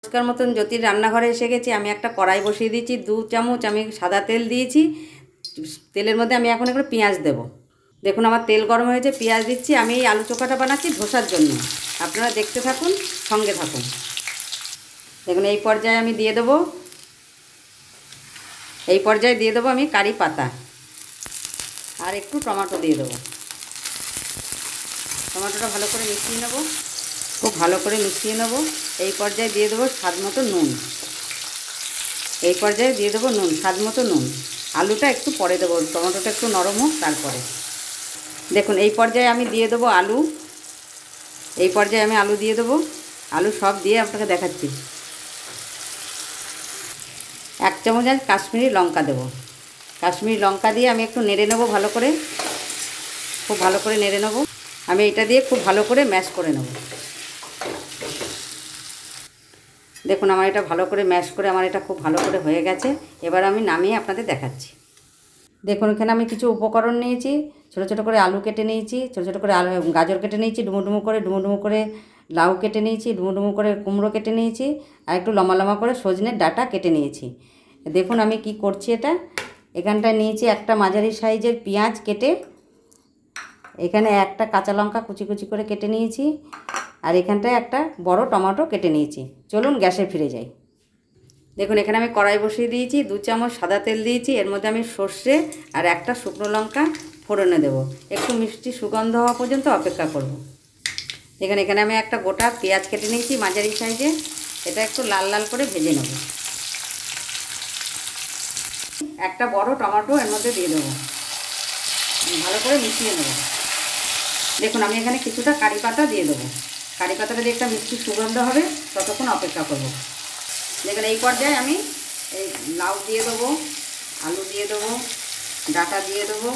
নমস্কার মতন জ্যোতির রান্নাঘরে এসে গেছি। আমি একটা কড়াই বসিয়ে দিয়েছি, 2 চামচ আমি সাদা তেল দিয়েছি। তেলের মধ্যে আমি এখন একটু পেঁয়াজ দেবো। দেখুন আমার তেল গরম হয়েছে, পেঁয়াজ দিচ্ছি। আমি এই আলু চোখাটা বানাচ্ছি ধোসার জন্য, আপনারা দেখতে থাকুন, সঙ্গে থাকুন। দেখুন এই পর্যায়ে আমি দিয়ে দেবো, আমি কারি পাতা আর একটু টমেটো দিয়ে দেবো। টমেটোটা ভালো করে মিশিয়ে নেব, খুব ভালো করে মিশিয়ে নেব। এই পর্যায়ে দিয়ে দেবো স্বাদ মতো নুন। স্বাদ মতো নুন। আলুটা একটু পরে দেবো, টমেটোটা একটু নরম হোক তারপরে। দেখুন এই পর্যায়ে আমি দিয়ে দেবো আলু। আলু দিয়ে দেবো। আলু সব দিয়ে আপনাকে দেখাচ্ছি। 1 চামচ আজ কাশ্মীরি লঙ্কা দেবো। কাশ্মীরি লঙ্কা দিয়ে আমি একটু নেড়ে নেবো ভালো করে, খুব ভালো করে নেড়ে নেবো। আমি এটা দিয়ে খুব ভালো করে ম্যাশ করে নেব। দেখুন আমার এটা ভালো করে ম্যাশ করে আমার এটা খুব ভালো করে হয়ে গেছে। এবার আমি নামিয়ে আপনাদের দেখাচ্ছি। দেখুন এখানে আমি কিছু উপকরণ নিয়েছি। ছোটো ছোটো করে আলু কেটে নিয়েছি, ছোটো ছোটো করে গাজর কেটে নিয়েছি, ডুমো ডুমো করে লাউ কেটে নিয়েছি, ডুমো করে কুমড়ো কেটে নিয়েছি, আর একটু লম্বা লম্বা করে সজনের ডাঁটা কেটে নিয়েছি। দেখুন আমি কি করছি। এখানটায় নিয়েছি একটা মাঝারি সাইজের পেঁয়াজ কেটে, এখানে একটা কাঁচা লঙ্কা কুচি কুচি করে কেটে নিয়েছি, আর এখানটায় একটা বড় টমেটো কেটে নিয়েছি। চলুন গ্যাসে ফিরে যাই। দেখুন এখানে আমি কড়াই বসিয়ে দিয়েছি, 2 চামচ সাদা তেল দিয়েছি। এর মধ্যে আমি সর্ষে আর একটা শুকনো লঙ্কা ফোড়নে দেবো। একটু মিষ্টি সুগন্ধ হওয়া পর্যন্ত অপেক্ষা করব। এখানে আমি একটা গোটা পেঁয়াজ কেটে নিয়েছি মাঝারি সাইজে, এটা একটু লাল লাল করে ভেজে নেব। একটা বড় টমেটো এর মধ্যে দিয়ে দেবো, ভালো করে মিশিয়ে নেব। দেখুন আমি এখানে কিছুটা কারি পাতা দিয়ে দেবো। কারি পাতাটা দিয়ে একটা মিষ্টি সুগন্ধ হবে, ততক্ষণ অপেক্ষা করব। দেখুন এই পর্যায়ে আমি এই লাউ দিয়ে দেবো, আলু দিয়ে দেবো, ডাঁটা দিয়ে দেবো,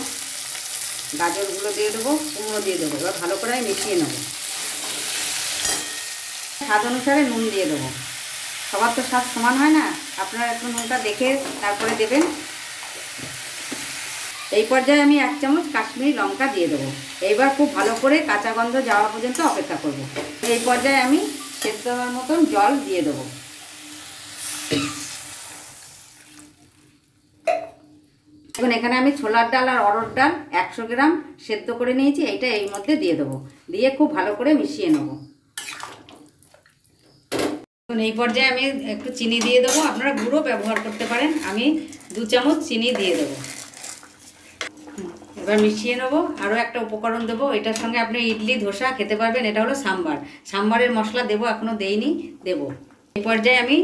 গাজরগুলো দিয়ে দেবো, কুমড়ো দিয়ে দেবো। এবার ভালো করে আমি মিশিয়ে নেব। স্বাদ অনুসারে নুন দিয়ে দেবো। সবার তো স্বাদ সমান হয় না, আপনারা একটু নুনটা দেখে তারপরে দেবেন। এই পর্যায়ে আমি 1 চামচ কাশ্মীরি লঙ্কা দিয়ে দেবো। এইবার খুব ভালো করে কাঁচা গন্ধ যাওয়া পর্যন্ত অপেক্ষা করব। এই পর্যায়ে আমি সেদ্ধ হওয়ার মতন জল দিয়ে দেবো। এখন এখানে আমি ছোলার ডাল আর অড়হর ডাল 100 গ্রাম সেদ্ধ করে নিয়েছি, এইটা এই মধ্যে দিয়ে দেবো। দিয়ে খুব ভালো করে মিশিয়ে নেব। এখন এই পর্যায়ে আমি একটু চিনি দিয়ে দেবো, আপনারা গুঁড়ো ব্যবহার করতে পারেন। আমি 2 চামচ চিনি দিয়ে দেবো। এবার মিশিয়ে নেবো। আরও একটা উপকরণ দেবো, এটার সঙ্গে আপনি ইডলি ধোসা খেতে পারবেন। এটা হলো সাম্বার। সাম্বারের মশলা দেবো, এখনও দেইনি, দেবো। এই পর্যায়ে আমি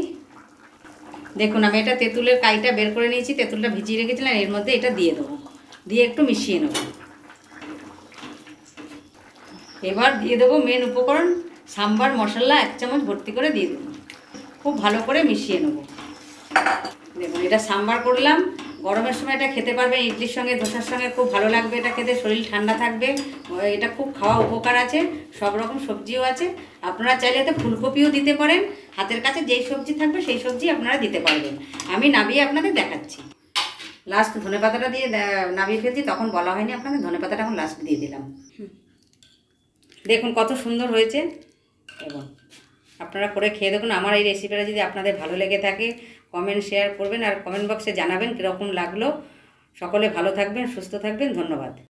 দেখুন আমি এটা তেঁতুলের কাইটা বের করে নিয়েছি, তেঁতুলটা ভিজিয়ে রেখেছিলাম, এর মধ্যে এটা দিয়ে দেবো। দিয়ে একটু মিশিয়ে নেব। এবার দিয়ে দেবো মেন উপকরণ সাম্বার মশলা 1 চামচ ভর্তি করে দিয়ে দেবো। খুব ভালো করে মিশিয়ে নেব। দেখুন এটা সাম্বার করলাম। গরমের সময় এটা খেতে পারবেন, ইডলির সঙ্গে ধোসার সঙ্গে খুব ভালো লাগবে এটা খেতে। শরীর ঠান্ডা থাকবে, এটা খুব খাওয়া উপকার আছে। সব রকম সবজিও আছে। আপনারা চাইলে এতে ফুলকপিও দিতে পারেন। হাতের কাছে যেই সবজি থাকবে সেই সবজি আপনারা দিতে পারবেন। আমি নামিয়ে আপনাদের দেখাচ্ছি। লাস্ট ধনেপাতাটা দিয়ে নামিয়ে ফেলছি, তখন বলা হয়নি আপনাদের, ধনেপাতাটা এখন লাস্ট দিয়ে দিলাম। দেখুন কত সুন্দর হয়েছে। এবং আপনারা করে খেয়ে দেখুন। আমার এই রেসিপিটা যদি আপনাদের ভালো লেগে থাকে, কমেন্ট শেয়ার করবেন আর কমেন্ট বক্সে জানাবেন কীরকম লাগলো। সকলে ভালো থাকবেন, সুস্থ থাকবেন। ধন্যবাদ।